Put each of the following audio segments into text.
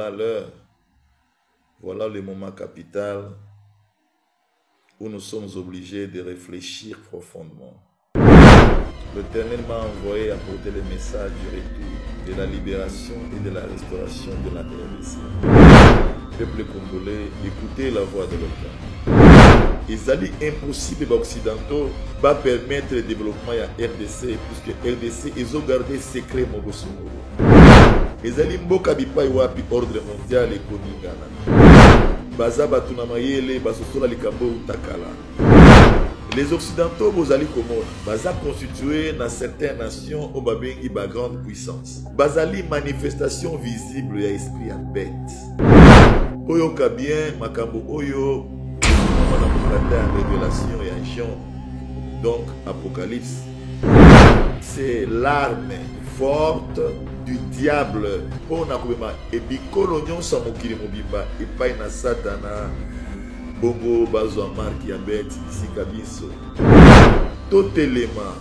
voilà l'heure, voilà le moment capital où nous sommes obligés de réfléchir profondément. L'Éternel m'a envoyé apporter le message du retour, de la libération et de la restauration de la RDC. Peuple congolais, écoutez la voix de l'Éternel. Il est impossible aux Occidentaux de permettre le développement de la RDC, puisque RDC, ils ont gardé secret Mogosongolo. Ils ont mboka bipai wapi ordre mondial et koningana. Baza batunamayele basosola likambo utakala. Les Occidentaux, vous allez comment? Baza constitué dans certaines nations au babengi ba grande puissance. Bazali manifestation visible ya esprit à bête. Oyo kabien makambo oyo on a révélation et Jean. Donc Apocalypse, c'est l'arme forte du diable pour nakubema ebikolo nyonso mokili mobimba epai na Satana. Bongo bazwa marque ya bête ici kabiso. Totelema,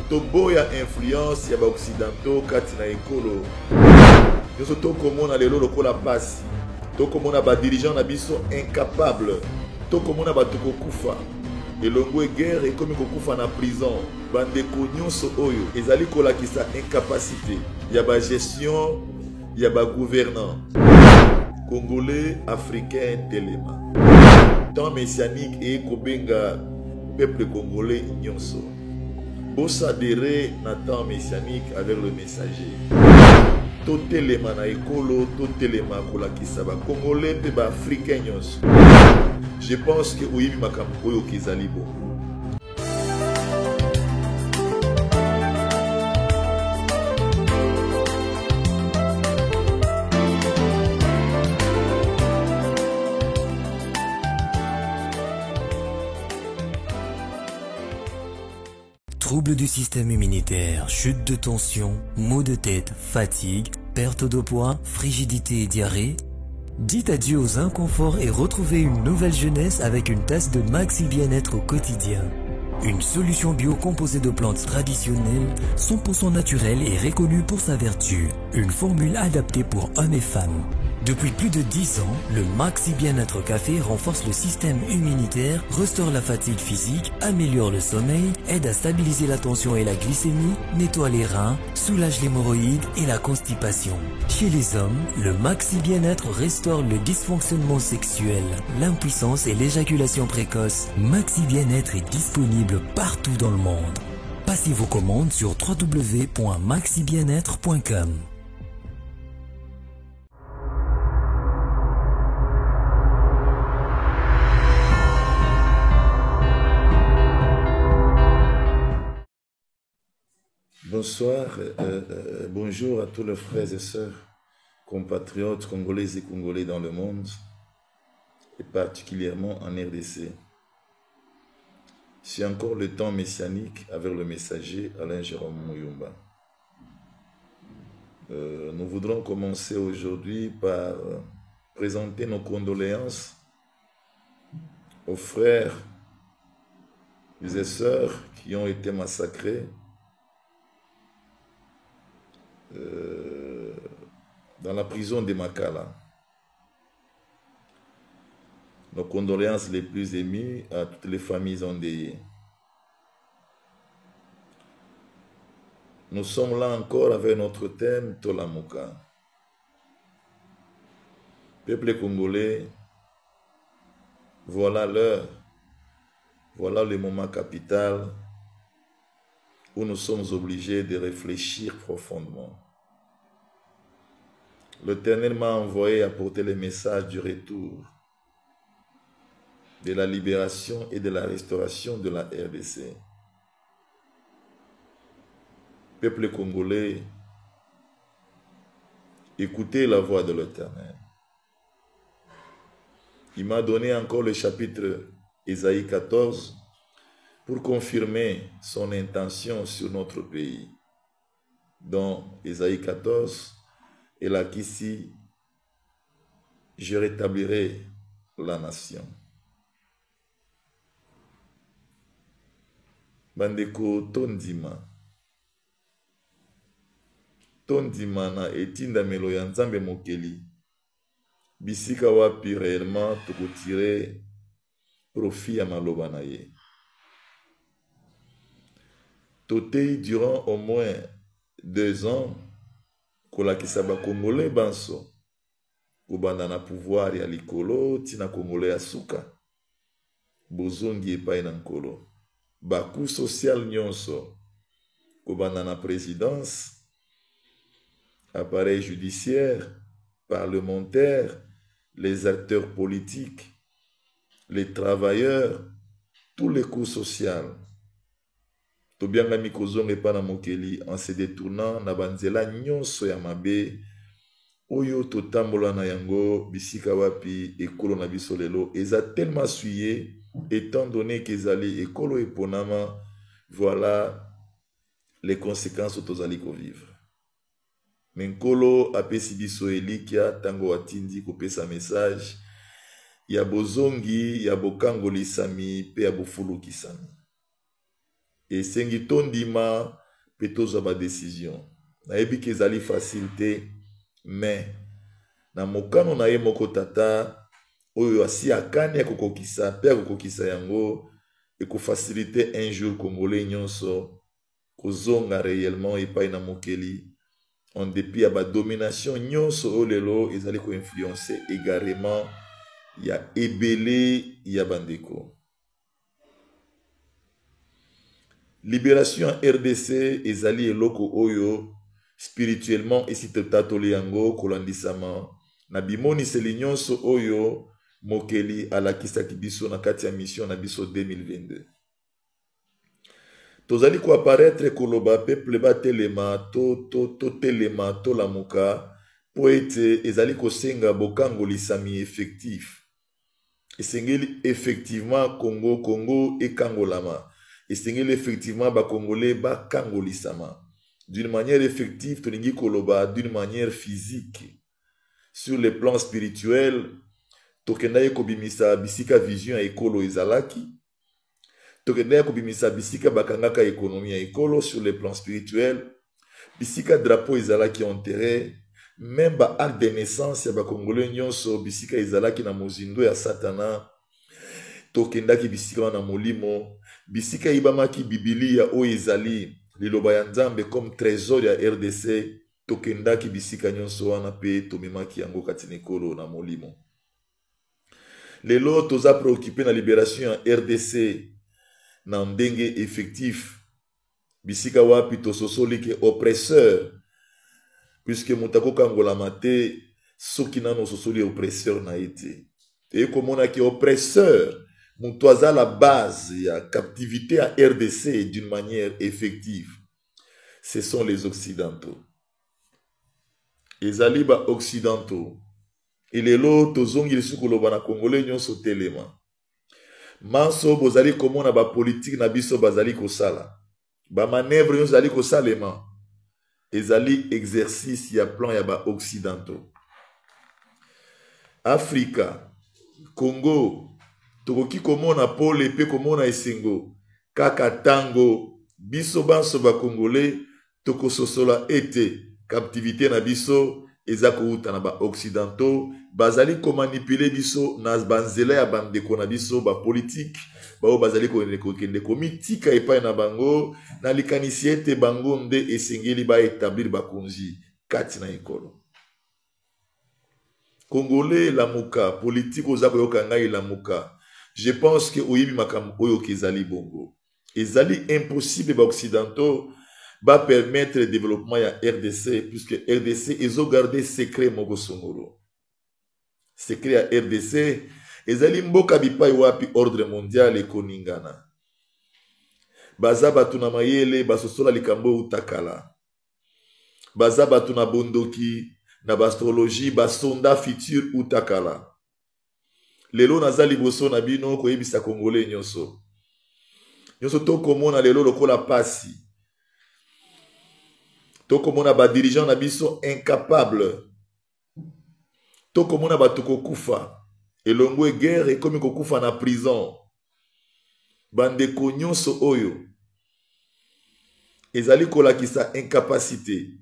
toboya influence ya ba occidentaux kati na ekolo. Yoso tokomona lelo lokola pasi. Tokomona ba dirigeant na biso incapable. Tokomona ba tokokufa. Elongo guerre et comme kokufa na prison. Bandeko nyonso oyo ezali kolakisa incapacité ya ba gestion ya ba gouvernant. Congolais, Africain, Téléma. Temps messianique et Kobenga, peuple congolais, Nyonso. Bossa adhérer na temps messianique avec le messager. Totelema na ekolo, totelema kola kisaba. Congolais, peuple africain, Nyonso. Je pense que oui, makambo oyo kizali bon. Troubles du système immunitaire, chute de tension, maux de tête, fatigue, perte de poids, frigidité et diarrhée. Dites adieu aux inconforts et retrouvez une nouvelle jeunesse avec une tasse de Maxi Bien-être au quotidien. Une solution bio composée de plantes traditionnelles, 100% naturelle et reconnue pour sa vertu. Une formule adaptée pour hommes et femmes. Depuis plus de 10 ans, le Maxi Bien-être Café renforce le système immunitaire, restaure la fatigue physique, améliore le sommeil, aide à stabiliser la tension et la glycémie, nettoie les reins, soulage l'hémorroïde et la constipation. Chez les hommes, le Maxi Bien-être restaure le dysfonctionnement sexuel, l'impuissance et l'éjaculation précoce. Maxi Bien-être est disponible partout dans le monde. Passez vos commandes sur www.maxibienêtre.com. Bonsoir, bonjour à tous les frères et sœurs, compatriotes congolais et congolais dans le monde, et particulièrement en RDC. C'est encore le temps messianique avec le messager Alain Jérôme Mouyumba. Nous voudrons commencer aujourd'hui par présenter nos condoléances aux frères et sœurs qui ont été massacrés dans la prison de Makala. Nos condoléances les plus émues à toutes les familles endeuillées. Nous sommes là encore avec notre thème Tolamuka. Peuple congolais, voilà l'heure, voilà le moment capital où nous sommes obligés de réfléchir profondément. L'Éternel m'a envoyé apporter le message du retour, de la libération et de la restauration de la RDC. Peuple congolais, écoutez la voix de l'Éternel. Il m'a donné encore le chapitre Ésaïe 14 pour confirmer son intention sur notre pays. Dans Ésaïe 14, il a qu'ici, je rétablirai la nation. Bandeko Tondima. tondima na etindamelo ya nzambe mokeli bisika wapi réellement tokotire profit ya maloba na ye. Totei durant au moins 2 ans kolakisa bakongole banso kobanda na pouvoir ya likolo tina kongole ya suka bozongi epai na nkolo baku social nyonso kobanda na présidence, appareil judiciaire, parlementaire, les acteurs politiques, les travailleurs, tous les coups sociaux. Tobianga mikozonge pa na mokeli en se détournant na banzela nyonso ya mabe oyo totambola na yango bisika wapi ekolo na biso lelo eza tellement suyé étant donné qu'ezali ekolo eponama. Voilà les conséquences tozali ko vivre. Menkolo apesi biso elikia tango atindi kopesa message ya bozongi ya bokangolisami pe ya bofulukisami. Esengi tondima pe tozwa ba décision. Nayebi ke ezali facilité mais na mokano na ye moko tata oyo asi akani akokokisa pe akokokisa yango ekofacilité un jour congolais nyonso kozonga réellement epai na mokeli en dépit ya ba domination nyonso oyo lelo ezali ko influencer égarément ya ebele ya bandeko. Libération RDC ezali eloko oyo spirituellement esi totatoli yango kolandisama na bimoniseli nyonso oyo mokeli alakisaki biso na kati ya mission na biso 2022. Tozali ko apparaître koloba peuple batelema telema to lamuka po ete ezali kosenga bokangolisami effectif. Esengeli effectivement Congo ekangolama. Esengeli effectivement ba Congolais bakangolisama. D'une manière effective, tolingi koloba d'une manière physique. Sur le plan spirituel, tokendaye kobimisa bisika vision ekolo ezalaki. Tokendaye kobimisa bisika bakangaka économie ekolo sur le plan spirituel. Bisika drapeau ezalaki enterré. Même ba acte de naissance ya ba Congolais nyonso bisika ezalaki na mozindo ya Satana. Tokendaki bisika na molimo. Bisika ibamaki Biblia o ezali. Liloba ya Nzambe comme trésor ya RDC. Tokendaki bisika nyonso wana pe tomemaki yango katinekolo na molimo. Lelo toza préoccupé na libération ya RDC na ndenge effectif. Bisika wapi tososoli ke oppresseur. Puisque mutako kangola mate soki nano sosoli oppresseur na ete. Et comme on a qui oppresseur, mutoaza la base ya captivité à RDC d'une manière effective. Ce sont les occidentaux. Ezali ba occidentaux. Et lelo tozongi lisukoloba na congolais nyonso telema. Manso bozali komona ba politique na biso bazali kosala. Ba manœuvre nyonso zali kosalema. Ezali exercice ya plan ya ba occidentaux. Afrika, Congo, tokoki komona pole pe komona esengo. Kaka tango biso banso ba Congolais tokososola ete captivité na biso ezako uta na ba occidentaux bazali ko manipuler biso na banzela ya bandeko na biso ba politique bao bazali ko kende komitika epai na bango na likanisi ete bango nde esengeli ba établir ba konzi kati na ekolo. Congolais lamuka politique ozako yoka ngai lamuka. Je pense que oyibi makambo oyo kezali bongo. Ezali impossible ba occidentaux va permettre le développement ya RDC puisque RDC ezo garder secret moko songolo. Secret ya RDC ezali mboka bipai wapi ordre mondial ekoningana. Baza batu na mayele basosola likambo utakala. Baza batu na bondoki na bastrologie basonda futur utakala. Lelo nazali boso na bino koyebisa Congolais nyonso. Nyonso toko mona lelo lokola pasi. Toko mona ba dirigeant na biso incapable. Toko mona ba toko kufa. Elongwe guerre ekomi kokufa na prison. Bandeko nyonso oyo. Ezali kolakisa incapacité.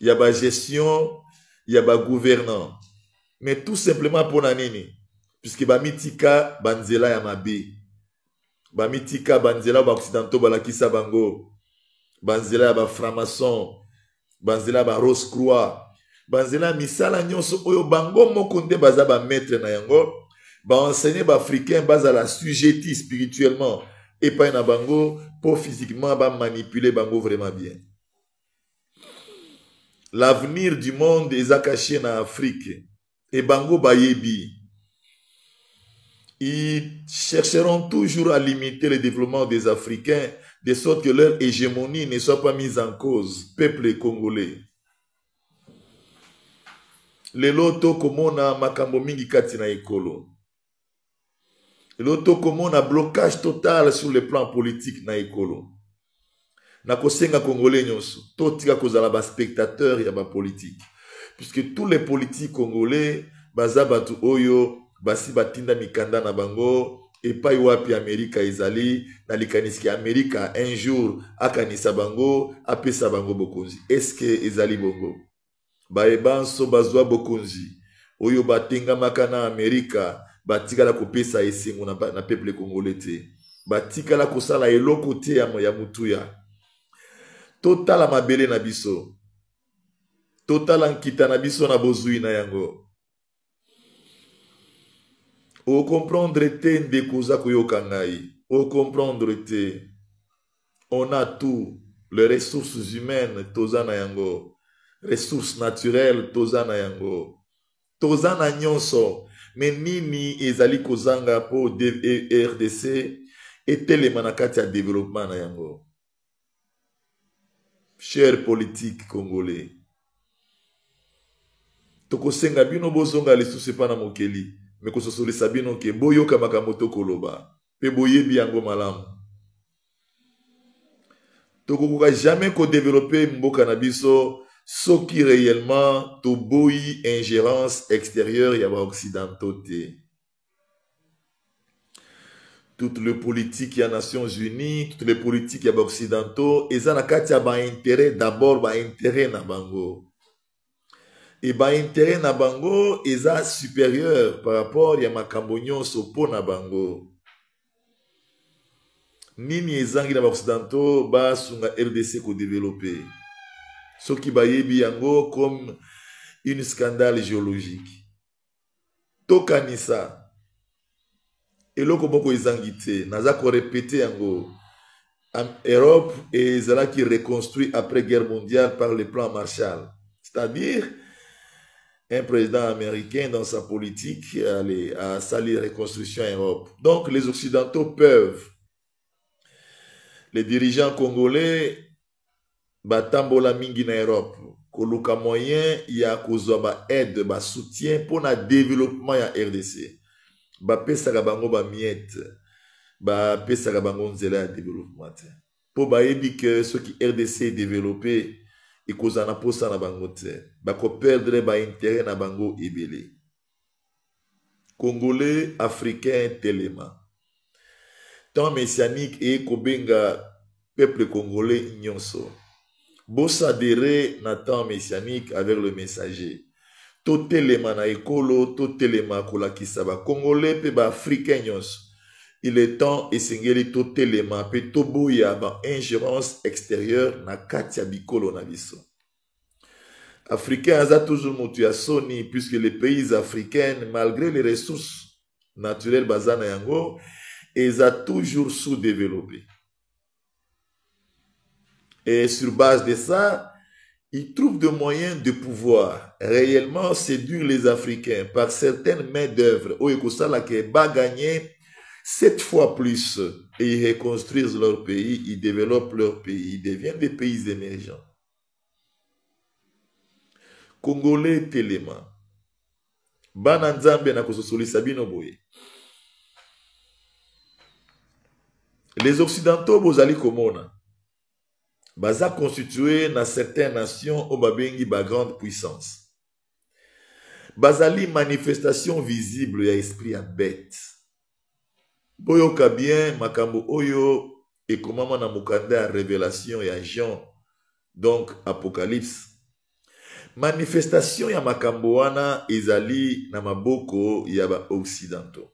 il y a ba gestion, il y a ba gouvernant. Mais tout simplement pour nanini. Puisque ba mitika banzela ya mabe. Ba mitika banzela ba occidentaux balakisa bango. Banzela ba franc-maçon. Banzela ba Rose-Croix. Banzela misala nyonso oyo bango moko nde baza ba maître na yango. Ba enseigner ba africain baza la sujetti spirituellement. Et pas na bango pour physiquement ba manipuler bango vraiment bien. L'avenir du monde est caché en Afrique. Et bango bayebi. Ils chercheront toujours à limiter le développement des Africains de sorte que leur hégémonie ne soit pas mise en cause. Peuple congolais. Le loto komona makambo mingi kati na ekolo. Le loto komona blocage total sur le plan politique na ekolo. Na kosenga congolais nyonso. Totika kozala ba spectateur ya ba politique. Puisque tous les politiques congolais baza batu oyo basi batinda mikanda na bango epai wapi Amerika ezali na likanisi Amerika un jour akanisa bango apesa bango bokonzi. Est-ce que ezali bongo? Baebanso bazwa bokonzi oyo batenga makana Amerika batikala kopesa esengo na peuple congolais te. Batikala kosala eloko te ya mutuya. Total mabele na biso. Total nkita na biso na bozui na yango. O comprendre te ndekuza kuyoka ngai. O comprendre te. On a tout. Les ressources humaines toza na yango. Ressources naturelles toza na yango. Toza na nyonso. Mais nini ezali kozanga po RDC etelema na kati ya développement na yango. Chers politiques congolais. Tokosenga bino bozonga lisusu pa na mokeli. Mais kososolisa bino ke boyoka makambo tokoloba. Pe boyebi yango malamu. Tokokoka jamais ko développer mboka na biso soki réellement to boyi ingérence extérieure ya ba occidentaux te. Toutes les politiques ya Nations Unies, toutes les politiques ya ba occidentaux, eza na kati ya ba intérêt d'abord ba intérêt na bango. Et ba intérêt na bango eza supérieur par rapport ya makambo nyonso po na bango. Nini ezangi na ba occidentaux ba sunga RDC ko développer. Soki bayebi yango comme une scandale géologique. Tokanisa. Eloko moko ezangi te. Naza ko répéter yango. En Europe ezala qui reconstruit après guerre mondiale par le plan Marshall. C'est-à-dire un président américain dans sa politique a sali reconstruction en Europe. Donc les Occidentaux peuvent. Les dirigeants congolais batambola mingi na Europe. Koluka moyen ya kozwa ba aide, ba soutien pour na développement ya RDC. Ba pesaka bango ba miette. Ba pesaka bango nzela ya développement. Po ba yebi que ce qui RDC est développé et kozana posa na bango te. Bako perdre ba intérêt na bango ebele. Congolais, Africain, Téléma. Temps messianique et kobenga peuple congolais nyonso. Bossa adhéré na temps messianique avec le messager. To Téléma na ekolo, to Téléma kolakisa ba Congolais pe ba Africain nyonso. Il est temps esengeli to Téléma pe to boya ba ingérence extérieure na kati ya bikolo na biso. Africain aza toujours motu ya soni puisque les pays africains malgré les ressources naturelles bazana yango eza toujours sous-développés. Et sur base de ça, ils trouvent des moyens de pouvoir réellement séduire les Africains par certaines mains d'œuvre. Oyekosala ke ba gagner 7 fois plus et ils reconstruisent leur pays, ils développent leur pays, ils deviennent des pays émergents. Congolais Téléma. Bana nzambe na kososolisa bino boye. Les Occidentaux bozali komona. Baza constitué dans certaines nations au babengi ba grande puissance. Bazali manifestation visible ya esprit à bête. Boyoka bien makambo oyo et comment na mukanda révélation ya Jean donc Apocalypse. manifestation ya makambo wana ezali na maboko ya ba occidentaux.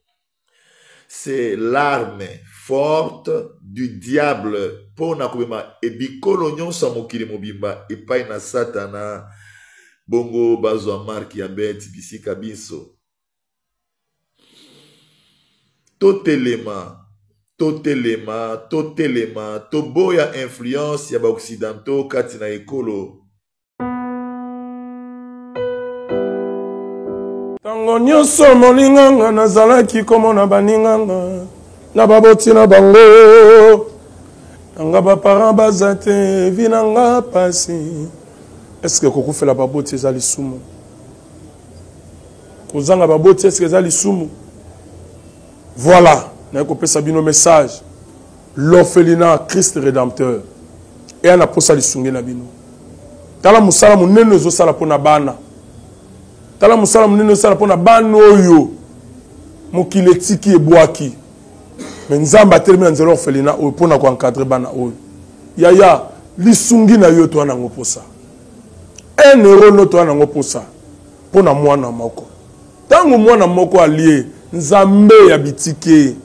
C'est l'arme forte du diable pour na kubema ebikolo nyonso mokili mobimba epai na satana bongo bazwa marki ya beti bisika biso. Totelema, toboya influence ya ba occidentaux kati na ekolo. Tango nyonso molinganga nazalaki komona baninganga na baboti na bango nanga baparent baza te vi nanga pasi. Est-ce que kokufela baboti ezali sumu? Kozanga baboti est-ce que ezali sumu? Voilà, na kopesa bino message. L'orphelinat Christ rédempteur et ana posa lisungi na bino. Tala musala munene ezosala pona bana. Tala musala munene ezosala pona bana oyo mokili etiki ebwaki. Mais nzamba termine nzela orphelinat oyo pona ko encadrer bana oyo. Yaya lisungi na yo to na ngoposa. 1 euro no to na ngoposa pona mwana moko. Tango mwana moko allié nzambe ya bitike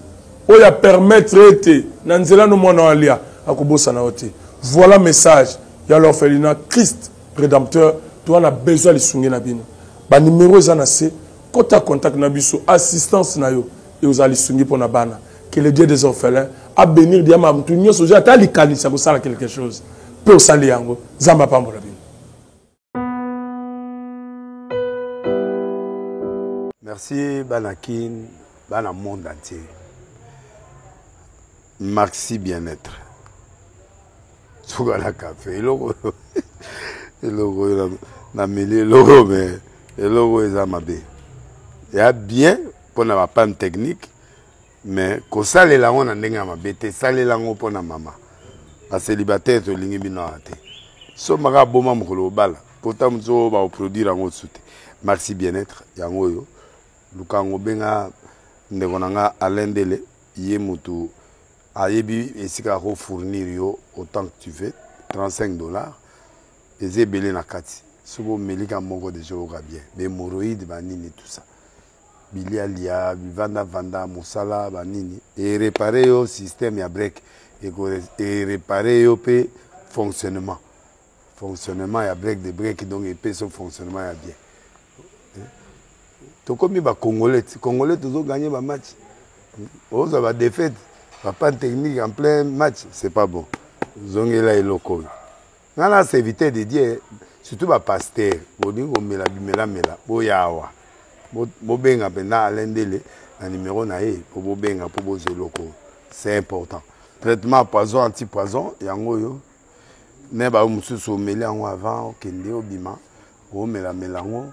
oya permettre ete na nzela no mwana alia akobosa na ote. Voilà message ya l'orphelinat Christ rédempteur to a besoin lisungi na bino. Ba numéro za na se kota contact na biso assistance na yo et aux lisungi pona bana. Que le Dieu des orphelins a bénir diama mtu nyoso ja ta likanisa ko sala quelque chose. Pe osali yango zamba pambola bino. Merci Banakin, Bana monde entier. Maxi bien-être. Sougala café, logo, na mêlé logo, mais le logo est amabé. Il y a bien pour la panne technique, mais quand ça les langues on a n'enga mabé, ça les langues pour la maman. La célibataire to lingi bino ate. So maga boma mkolo bala. Pourtant mzo ba produire en soute. Maxi bien-être, yango yo. Lukango benga ndekonanga alendele ye mutu ayebi esika ko fournir yo autant que tu veux $35 eze belé na kati subo melika moko de joga bien be moroïde banini tout ça bilialia vanda musala banini et réparer yo système ya break et réparer yo pe fonctionnement ya break de break donc et pe son fonctionnement ya bien. Tokomi ba Congolais toujours gagné ba match. Aux ba défaite, pas technique en plein match, c'est pas bon. Zongela et loko. Ngana c'est éviter de dire surtout ba pasteur, bodingo mela boyawa. Bo benga pena alendele na numéro na ye pour bo benga pour bo loko. C'est important. Traitement poison anti-poison yango yo. Ne ba mususu meli yango avant kende obima. O melango.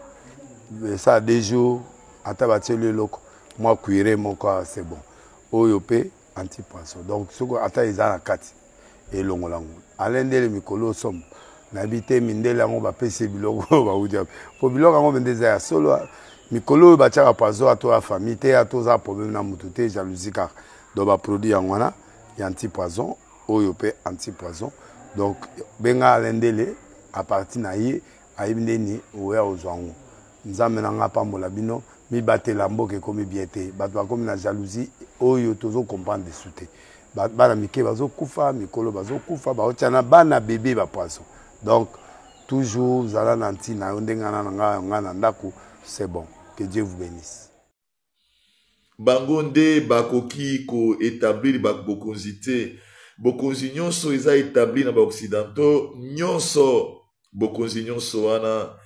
Ça des jours à tabater le loco moi cuire mon corps c'est bon oyopé anti-poisson donc ce que ata izana kati et longolango alendele mikolo somme n'habiter mindele ngo ba pese biloko ba udia po biloko ngo bendeza solo mikolo ba tchaka poisson à toi famille te à toi problème na mututé jalousie car do ba produit ngwana ya anti-poisson oyopé anti-poisson donc benga alendele à partir na yi ayibindeni oya ozwango nzambe nanga pambola bino mi batela mboke komi biete bato bakomi na jalousie oyo tozo comprendre de souté bana mike bazo kufa mikolo bazo kufa baotiana bana bébé ba poisson donc toujours zala nanti na ndengana nga na ndako c'est bon que Dieu vous bénisse. Bangonde bakoki ko établir bokonzi te bokonzi nyonso eza établi na ba occidentaux nyonso bokonzi nyonso wana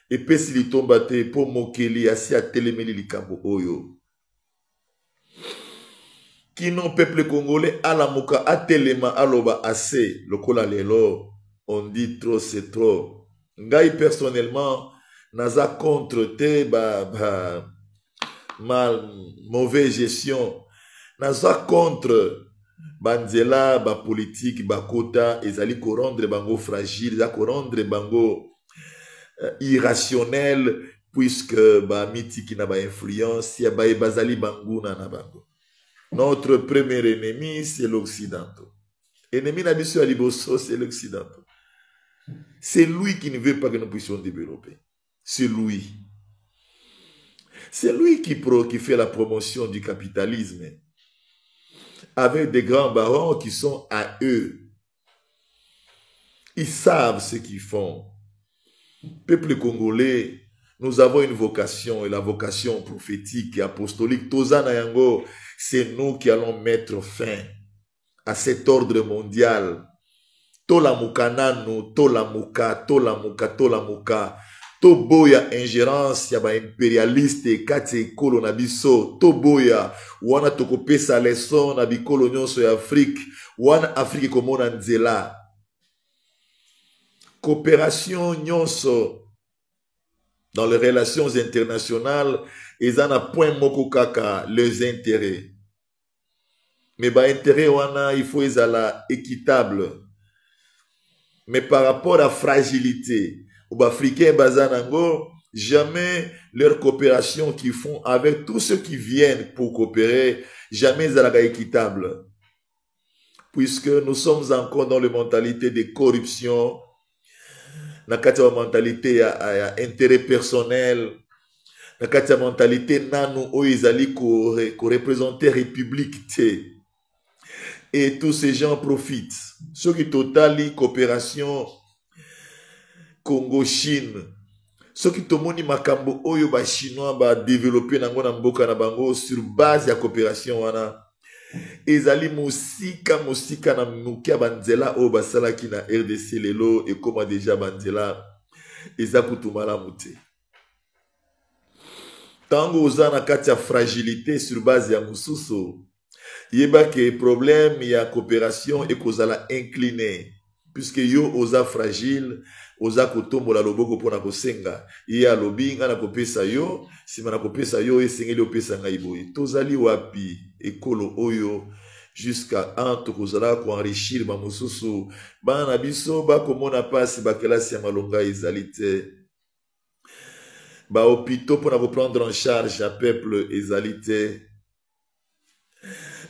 et pesi litomba te po mokeli asi atelemeli likambo oyo kino peuple congolais alamuka atelema aloba assez lokola lelo on dit trop c'est trop ngai personnellement naza contre te mauvaise gestion naza contre banzela politique bakota ezali ko rendre bango fragile za ko rendre bango irrationnel puisque ba mitiki na ba influence ya ba bazali banguna na bango. Notre premier ennemi c'est l'Occident. Ennemi na biso ya liboso c'est l'Occident. C'est lui qui ne veut pas que nous puissions développer. C'est lui. C'est lui qui fait la promotion du capitalisme avec des grands barons qui sont à eux. Ils savent ce qu'ils font. Peuple congolais, nous avons une vocation et la vocation prophétique et apostolique. Tozana Yango, c'est nous qui allons mettre fin à cet ordre mondial. Tolamuka nanu, tolamuka, tolamuka, tolamuka. Toboya ingérence ya ba impérialiste kati ekolo na biso. Toboya wana tokopesa leson na bikolo nyonso ya Afrique. Wana Afrique komona nzela. Coopération nyonso dans les relations internationales, ils en a point moko kaka les intérêts. Mais ba intérêt wana il faut ezala équitable. Mais par rapport à la fragilité, aux Africains bazanango, jamais leur coopération qu'ils font avec tous ceux qui viennent pour coopérer, jamais ezala équitable. Puisque nous sommes encore dans la mentalité de corruption, dans la mentalité à intérêt personnel, dans la mentalité nanu oizali ko représenter république. Et tous ces gens profitent. Ce qui totali coopération Congo-Chine. Ce qui tomoni makambo oyo ba chinois ba développer nango na mboka na bango sur base ya coopération wana. Ezali musika na mukia banzela o basalaki na RDC lelo et comme déjà banzela eza kutumala mute. Tango oza na kati ya fragilité sur base ya mususu. Yeba que problème ya coopération et kozala incliné puisque yo oza fragile oza kotombola loboko pona kosenga ya lobinga na kopesa yo sima na kopesa yo esengeli opesa ngai boye tozali wapi ekolo oyo jusqu'à entre kozala ko enrichir ba mususu bana biso ba komona pasi ba kelasi ya malonga ezali te ba hôpitaux pona ko prendre en charge ya peuple ezali te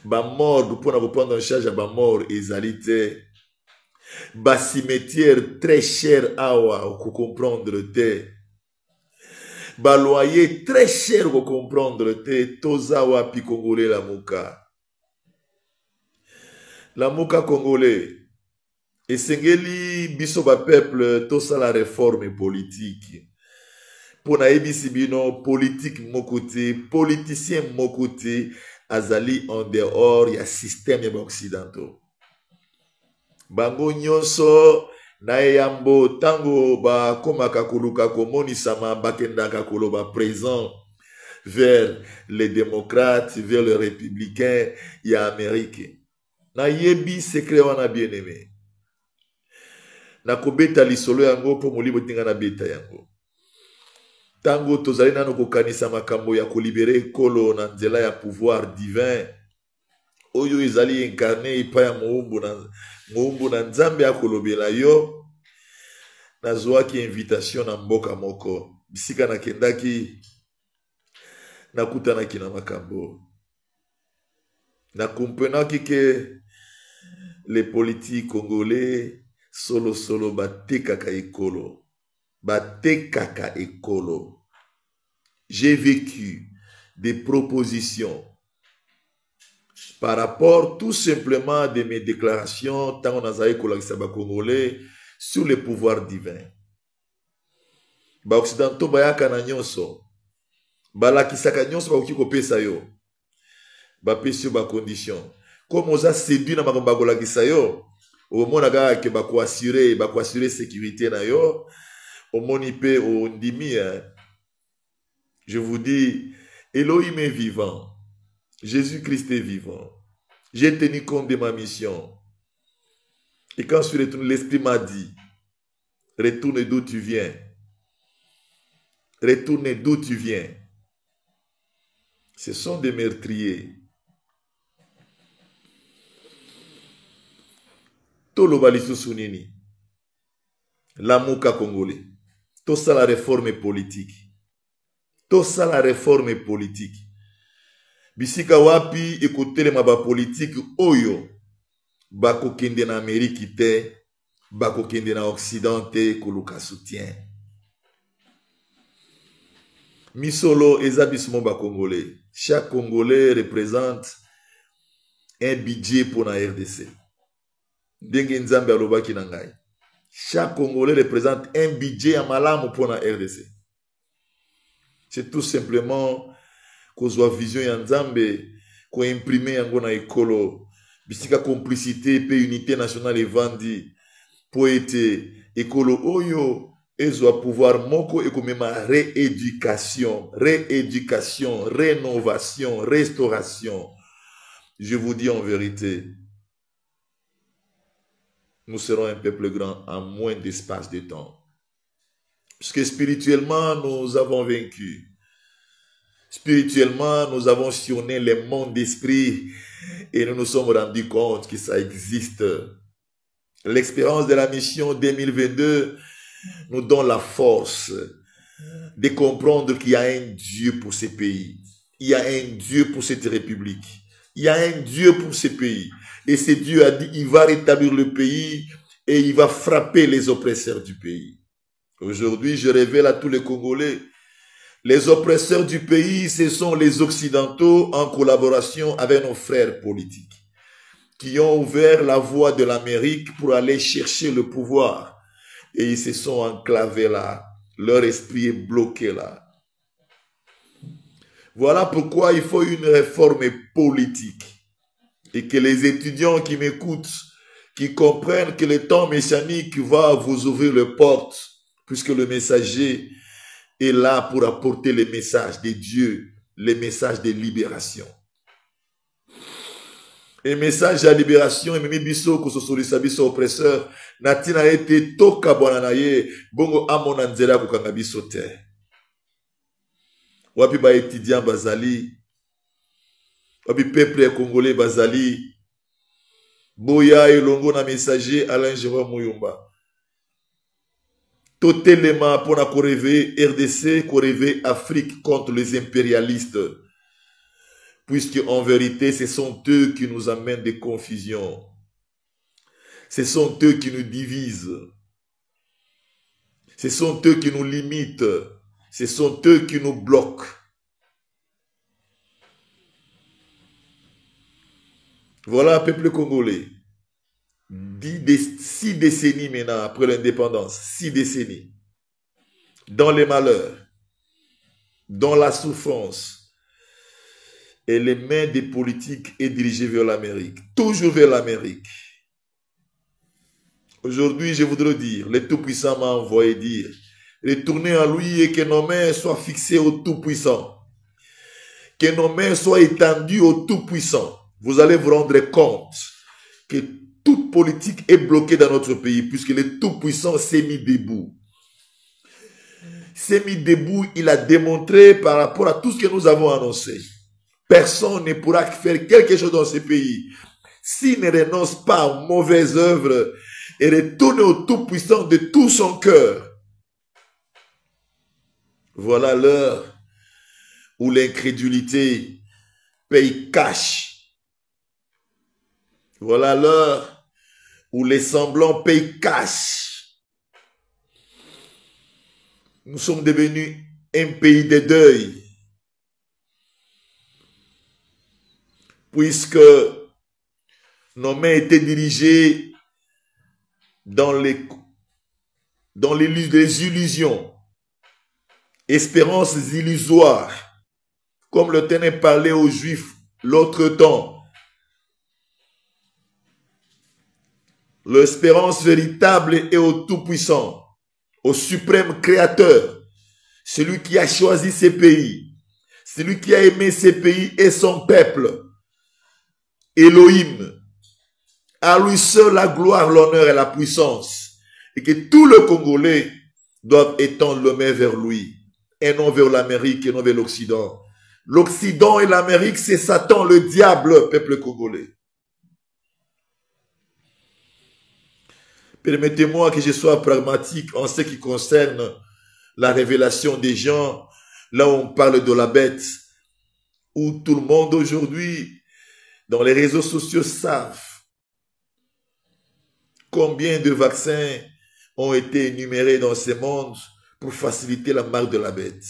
ba morgue pour nous prendre en charge ba mort ezalité ba cimetière très cher awa ko comprendre te ba loyer très cher ko comprendre te toza wapi congolais la muka congolais esengeli biso ba peuple to sa la réforme politique pour na ebisi bino politique mokote politicien mokote azali en dehors ya système ya occidentaux. Bango nyonso na yambo tango ba komaka koluka komoni sama bakendaka koloba présent vers les démocrates, vers les républicains ya Amérique. Na yebi secret wana bien aimé. Na kobeta lisolo yango po molibo tinga na beta yango. Tango tozali nano kokanisa makambo ya kolibere kolo na nzela ya pouvoir divin oyo ezali incarné ipa ya moumbu na nzambe ya kolobela yo nazwaki invitation na mboka moko bisika na kendaki nakutanaki na makambo na comprenaki que les politiques congolais solo batekaka ekolo batekaka ekolo. J'ai vécu des propositions par rapport tout simplement de mes déclarations tant on a zaï kolakisa ba congolais sur le pouvoir divin. Ba occidentaux bayaka na nyonso balakisaka nyonso ba okiko pesa yo ba pesi ba condition comme oza séduit na makambo kolakisa yo au mona ga ke ba ko assurer sécurité na yo au moni pe au ndimi. Je vous dis, Elohim est vivant. Jésus-Christ est vivant. J'ai tenu compte de ma mission. Et quand je suis retourné, l'Esprit m'a dit, retourne d'où tu viens. Retourne d'où tu viens. Ce sont des meurtriers. Tolo balisu sunini. La mouka congolais. Tout ça la réforme politique. Tout ça la réforme politique. Bisika wapi écoutez les maba politique oyo bako kende na Amérique te bako kende na Occident te koluka soutien. Misolo ezabismo ba Congolais. Chaque Congolais représente un budget pour la RDC. Ndenge nzambe alobaki na ngai. Chaque Congolais représente un budget à malamu pour la RDC. C'est tout simplement kozwa vision ya nzambe ko imprimer yango na ekolo bisika complicité pe unité nationale evandi po ete ekolo oyo ezwa pouvoir moko ekomema rééducation, rénovation, restauration. Je vous dis en vérité, nous serons un peuple grand en moins d'espace de temps. Puisque spirituellement, nous avons vaincu. Spirituellement, nous avons sillonné les mondes d'esprit et nous nous sommes rendus compte que ça existe. L'expérience de la mission 2022 nous donne la force de comprendre qu'il y a un Dieu pour ces pays. Il y a un Dieu pour cette république. Il y a un Dieu pour ces pays. Et ce Dieu a dit, il va rétablir le pays et il va frapper les oppresseurs du pays. Aujourd'hui, je révèle à tous les Congolais, les oppresseurs du pays, ce sont les Occidentaux en collaboration avec nos frères politiques qui ont ouvert la voie de l'Amérique pour aller chercher le pouvoir. Et ils se sont enclavés là. Leur esprit est bloqué là. Voilà pourquoi il faut une réforme politique. Et que les étudiants qui m'écoutent, qui comprennent que le temps messianique va vous ouvrir les portes, puisque le messager est là pour apporter les messages de Dieu, les messages de libération. Et message de libération, et même biso ko sosolisa biso oppresseur, natina ete toka bwana na ye, bongo amona nzela kokanga biso te. Wapi ba étudiant bazali, wapi peuple congolais bazali, boya elongo na messager Alain Jérôme Muyumba. Totalement pour na korever RDC, korever Afrique contre les impérialistes. Puisque en vérité, ce sont eux qui nous amènent des confusions. Ce sont eux qui nous divisent. Ce sont eux qui nous limitent. Ce sont eux qui nous bloquent. Voilà, peuple congolais. 6 décennies maintenant après l'indépendance. 6 décennies. Dans les malheurs. Dans la souffrance. Et les mains des politiques est dirigées vers l'Amérique. Toujours vers l'Amérique. Aujourd'hui, je voudrais dire, le Tout-Puissant m'a envoyé dire, retournez à lui et que nos mains soient fixées au Tout-Puissant. Que nos mains soient étendues au Tout-Puissant. Vous allez vous rendre compte que toute politique est bloquée dans notre pays puisque le Tout-Puissant s'est mis debout. S'est mis debout, il a démontré par rapport à tout ce que nous avons annoncé. Personne ne pourra faire quelque chose dans ce pays s'il ne renonce pas aux mauvaises œuvres et retourne au Tout-Puissant de tout son cœur. Voilà l'heure où l'incrédulité paye cash. Voilà l'heure où les semblants payent cash. Nous sommes devenus un pays de deuil. Puisque nos mains étaient dirigées dans les illusions, espérances illusoires, comme le tenait parlé aux Juifs l'autre temps. L'espérance véritable est au Tout-Puissant, au suprême Créateur, celui qui a choisi ces pays, celui qui a aimé ces pays et son peuple. Elohim, à lui seul la gloire, l'honneur et la puissance, et que tous les Congolais doivent étendre le main vers lui, et non vers l'Amérique, et non vers l'Occident. L'Occident et l'Amérique, c'est Satan, le diable, peuple congolais. Permettez-moi que je sois pragmatique en ce qui concerne la révélation des gens, là où on parle de la bête, où tout le monde aujourd'hui, dans les réseaux sociaux, savent Combien de vaccins ont été énumérés dans ce monde pour faciliter la marche de la bête?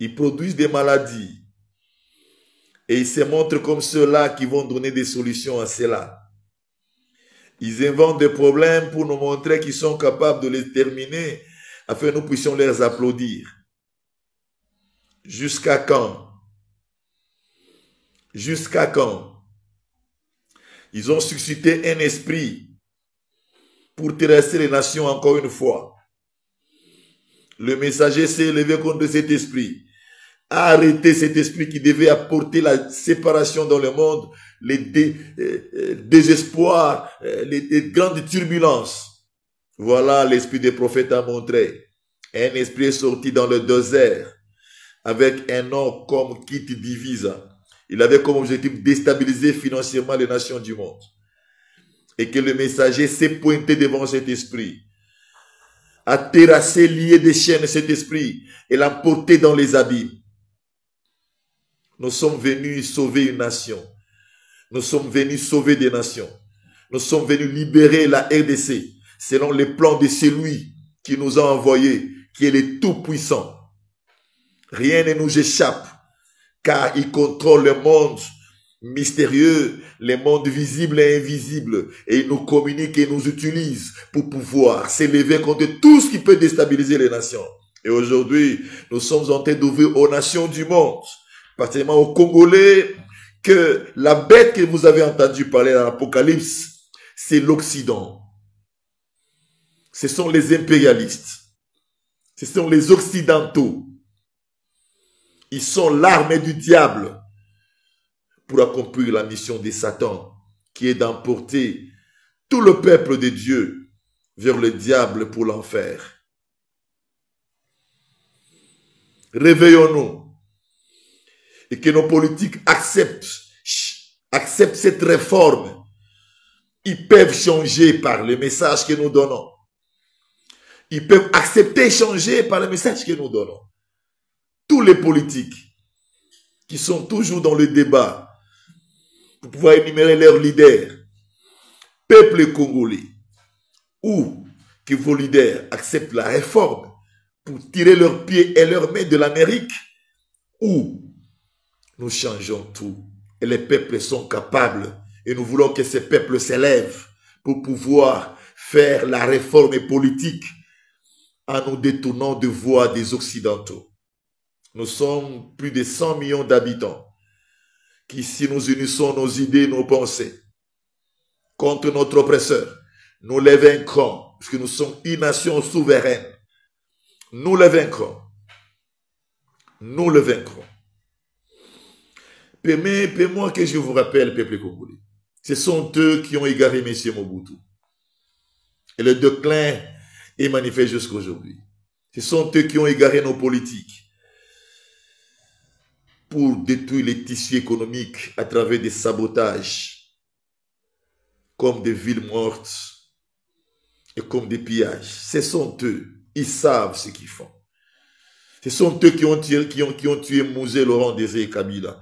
Ils produisent des maladies et ils se montrent comme ceux-là qui vont donner des solutions à cela. Ils inventent des problèmes pour nous montrer qu'ils sont capables de les terminer afin que nous puissions les applaudir. Jusqu'à quand? Jusqu'à quand? Ils ont suscité un esprit pour terrasser les nations encore une fois. Le messager s'est élevé contre cet esprit, a arrêté cet esprit qui devait apporter la séparation dans le monde, les désespoirs, les grandes turbulences. Voilà l'esprit des prophètes a montré. Un esprit est sorti dans le désert avec un nom comme qui te divise. Il avait comme objectif de déstabiliser financièrement les nations du monde. Et que le messager s'est pointé devant cet esprit, a terrassé, lié des chaînes cet esprit et l'a porté dans les abîmes. Nous sommes venus sauver une nation. Nous sommes venus sauver des nations. Nous sommes venus libérer la RDC selon les plans de celui qui nous a envoyés, qui est le Tout-Puissant. Rien ne nous échappe, car il contrôle le monde mystérieux, les mondes visibles et invisibles, et il nous communique et nous utilise pour pouvoir s'élever contre tout ce qui peut déstabiliser les nations. Et aujourd'hui, nous sommes en train d'ouvrir aux nations du monde, particulièrement aux Congolais, que la bête que vous avez entendu parler dans l'Apocalypse, c'est l'Occident. Ce sont les impérialistes. Ce sont les Occidentaux. Ils sont l'armée du diable pour accomplir la mission de Satan, qui est d'emporter tout le peuple de Dieu vers le diable pour l'enfer. Réveillons-nous et que nos politiques acceptent cette réforme. Ils peuvent changer par le message que nous donnons. Ils peuvent accepter changer par le message que nous donnons. Tous les politiques qui sont toujours dans le débat pour pouvoir énumérer leurs leaders, peuple congolais, ou que vos leaders acceptent la réforme pour tirer leurs pieds et leurs mains de l'Amérique, ou nous changeons tout. Et les peuples sont capables, et nous voulons que ces peuples s'élèvent pour pouvoir faire la réforme politique en nous détournant de voies des Occidentaux. Nous sommes plus de 100 millions d'habitants qui, si nous unissons nos idées, nos pensées contre notre oppresseur, nous les vaincrons, puisque nous sommes une nation souveraine. Nous les vaincrons. Nous le vaincrons. Permettez-moi que je vous rappelle, peuple congolais. Ce sont eux qui ont égaré M. Mobutu. Et le déclin est manifeste jusqu'à aujourd'hui. Ce sont eux qui ont égaré nos politiques pour détruire les tissus économiques à travers des sabotages, comme des villes mortes et comme des pillages. Ce sont eux. Ils savent ce qu'ils font. Ce sont eux qui ont tué Mouzé Laurent Désiré Kabila,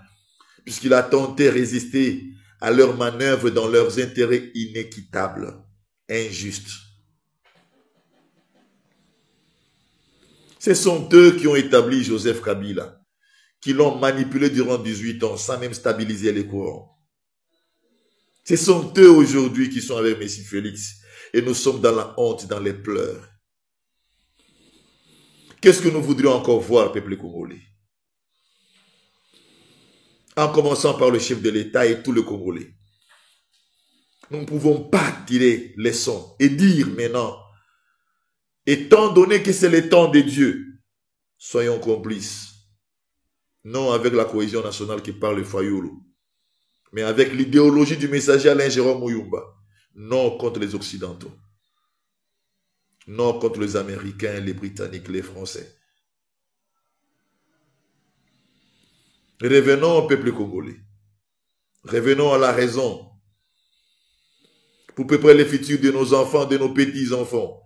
puisqu'il a tenté de résister à leurs manœuvres dans leurs intérêts inéquitables, injustes. Ce sont eux qui ont établi Joseph Kabila, qui l'ont manipulé durant 18 ans sans même stabiliser les courants. Ce sont eux aujourd'hui qui sont avec Messie Félix et nous sommes dans la honte, dans les pleurs. Qu'est-ce que nous voudrions encore voir, peuple congolais? En commençant par le chef de l'État et tout le Congolais. Nous ne pouvons pas tirer leçon et dire maintenant, étant donné que c'est le temps de Dieu, soyons complices. Non avec la cohésion nationale qui parle de Fayulu, mais avec l'idéologie du messager Alain Jérôme Muyumba. Non contre les Occidentaux. Non contre les Américains, les Britanniques, les Français. Revenons au peuple congolais. Revenons à la raison. Pour préparer le futur de nos enfants, de nos petits-enfants.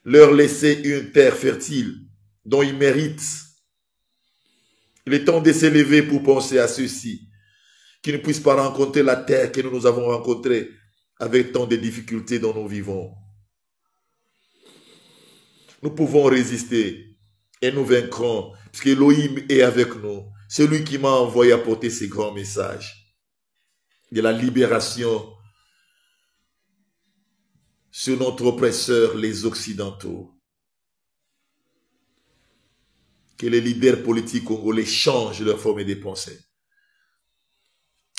Leur laisser une terre fertile dont ils méritent. Il est temps de s'élever pour penser à ceci. qui ne puisse pas rencontrer la terre que nous avons rencontrée avec tant de difficultés dont nous vivons. Nous pouvons résister et nous vaincrons, puisque Elohim est avec nous. C'est lui qui m'a envoyé apporter ces grands messages de la libération sur notre oppresseur, les Occidentaux. Que les leaders politiques congolais changent leur forme de pensée.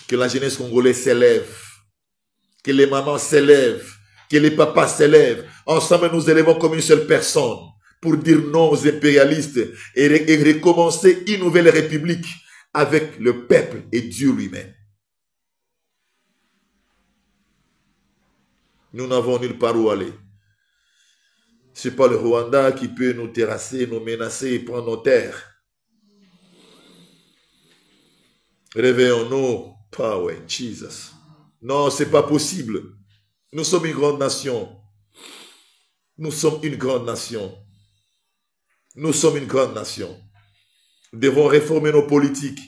Que la jeunesse congolaise s'élève. Que les mamans s'élèvent. Que les papas s'élèvent. Ensemble, nous élevons comme une seule personne pour dire non aux impérialistes et recommencer une nouvelle république avec le peuple et Dieu lui-même. Nous n'avons nulle part où aller. Ce n'est pas le Rwanda qui peut nous terrasser, nous menacer et prendre nos terres. Réveillons-nous. Power, Jesus. Non, ce n'est pas possible. Nous sommes une grande nation. Nous sommes une grande nation. Nous sommes une grande nation. Nous devons réformer nos politiques.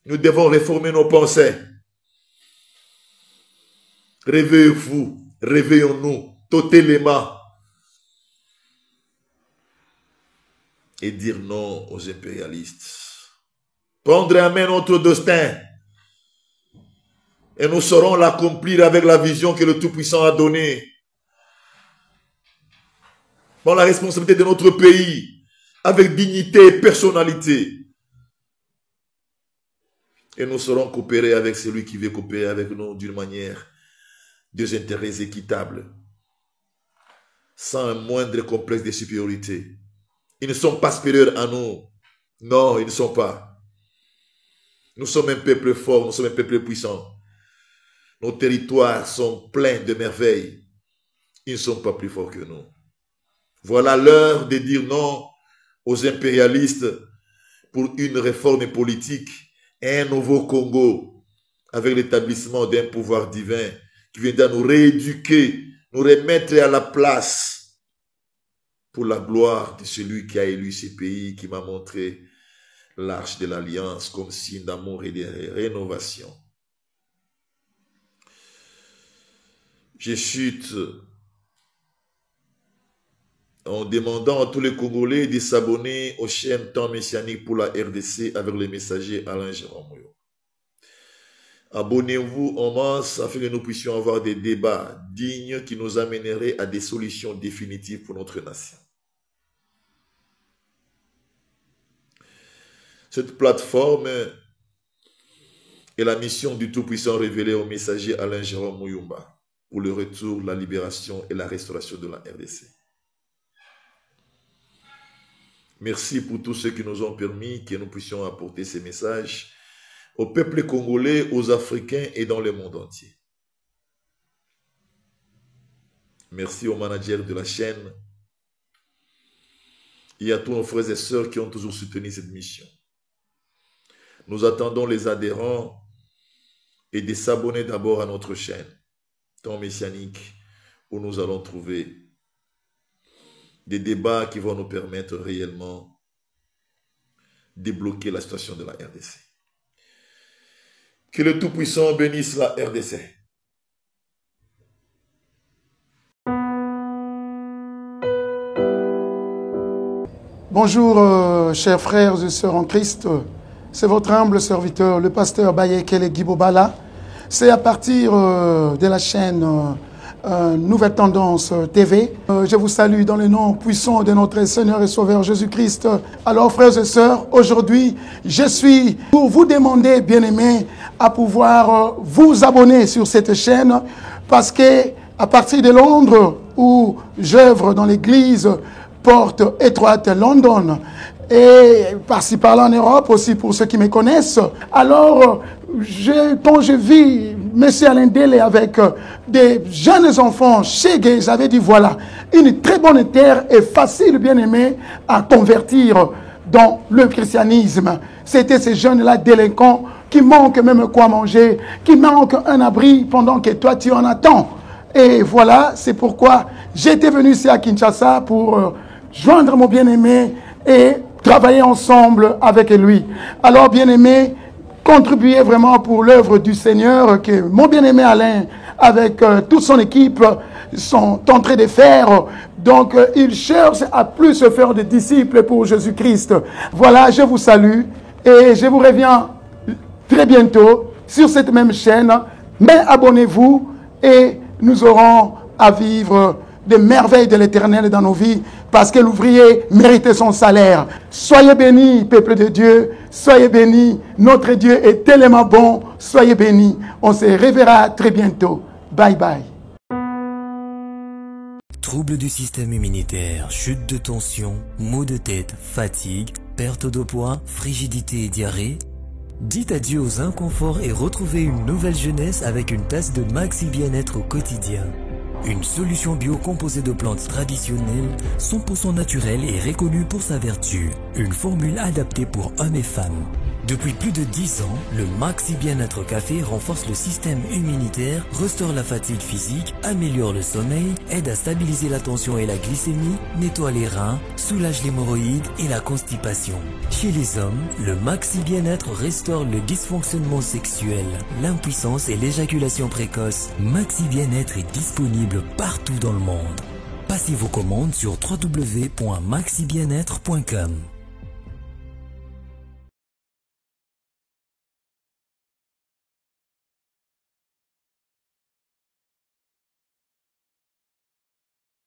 Nous devons réformer nos pensées. Réveillez-vous, réveillons-nous, totalement. Et dire non aux impérialistes. Prendre en main notre destin. Et nous saurons l'accomplir avec la vision que le Tout-Puissant a donnée. Dans la responsabilité de notre pays, avec dignité et personnalité. Et nous saurons coopérer avec celui qui veut coopérer avec nous d'une manière des intérêts équitables, sans un moindre complexe de supériorité. Ils ne sont pas supérieurs à nous. Non, ils ne sont pas. Nous sommes un peuple fort, nous sommes un peuple puissant. Nos territoires sont pleins de merveilles. Ils ne sont pas plus forts que nous. Voilà l'heure de dire non aux impérialistes pour une réforme politique et un nouveau Congo avec l'établissement d'un pouvoir divin qui viendra nous rééduquer, nous remettre à la place pour la gloire de celui qui a élu ces pays, qui m'a montré l'arche de l'alliance comme signe d'amour et de rénovation. Je chute en demandant à tous les Congolais de s'abonner aux chaînes Temps Messianique pour la RDC avec le messager Alain Jérôme Moyo. Abonnez-vous en masse afin que nous puissions avoir des débats dignes qui nous amèneraient à des solutions définitives pour notre nation. Cette plateforme est la mission du Tout-Puissant révélée au messager Alain Jérôme Mouyumba pour le retour, la libération et la restauration de la RDC. Merci pour tous ceux qui nous ont permis que nous puissions apporter ces messages au peuple congolais, aux Africains et dans le monde entier. Merci aux managers de la chaîne et à tous nos frères et sœurs qui ont toujours soutenu cette mission. Nous attendons les adhérents et de s'abonner d'abord à notre chaîne, Temps Messianique, où nous allons trouver des débats qui vont nous permettre réellement de débloquer la situation de la RDC. Que le Tout-Puissant bénisse la RDC. Bonjour, chers frères et sœurs en Christ. C'est votre humble serviteur, le pasteur Bayekele Guibobala. C'est à partir de la chaîne Nouvelle Tendance TV. Je vous salue dans le nom puissant de notre Seigneur et Sauveur Jésus-Christ. Alors, frères et sœurs, aujourd'hui, je suis pour vous demander, bien-aimés, à pouvoir vous abonner sur cette chaîne parce que à partir de Londres, où j'œuvre dans l'église Porte Étroite London, et par-ci par-là en Europe aussi pour ceux qui me connaissent. Alors, quand je vis M. Alain Dele avec des jeunes enfants chez Gay, j'avais dit voilà, une très bonne terre et facile, bien aimé, à convertir dans le christianisme. C'était ces jeunes-là délinquants qui manquent même quoi manger, qui manquent un abri pendant que toi tu en attends. Et voilà, c'est pourquoi j'étais venu ici à Kinshasa pour joindre mon bien-aimé et travailler ensemble avec lui. Alors, bien-aimé, contribuer vraiment pour l'œuvre du Seigneur que mon bien-aimé Alain, avec toute son équipe, sont en train de faire. Donc, il cherche à plus se faire de disciples pour Jésus-Christ. Voilà, je vous salue et je vous reviens très bientôt sur cette même chaîne. Mais abonnez-vous et nous aurons à vivre des merveilles de l'Éternel dans nos vies parce que l'ouvrier méritait son salaire. Soyez bénis, peuple de Dieu. Soyez bénis. Notre Dieu est tellement bon. Soyez bénis. On se reverra très bientôt. Bye bye. Troubles du système immunitaire, chute de tension, maux de tête, fatigue, perte de poids, frigidité et diarrhée. Dites adieu aux inconforts et retrouvez une nouvelle jeunesse avec une tasse de Maxi Bien-être au quotidien. Une solution bio composée de plantes traditionnelles, 100% naturelle et reconnue pour sa vertu. Une formule adaptée pour hommes et femmes. Depuis plus de 10 ans, le Maxi Bien-être Café renforce le système immunitaire, restaure la fatigue physique, améliore le sommeil, aide à stabiliser la tension et la glycémie, nettoie les reins, soulage l'hémorroïde et la constipation. Chez les hommes, le Maxi Bien-être restaure le dysfonctionnement sexuel, l'impuissance et l'éjaculation précoce. Maxi Bien-être est disponible partout dans le monde. Passez vos commandes sur www.maxibienêtre.com.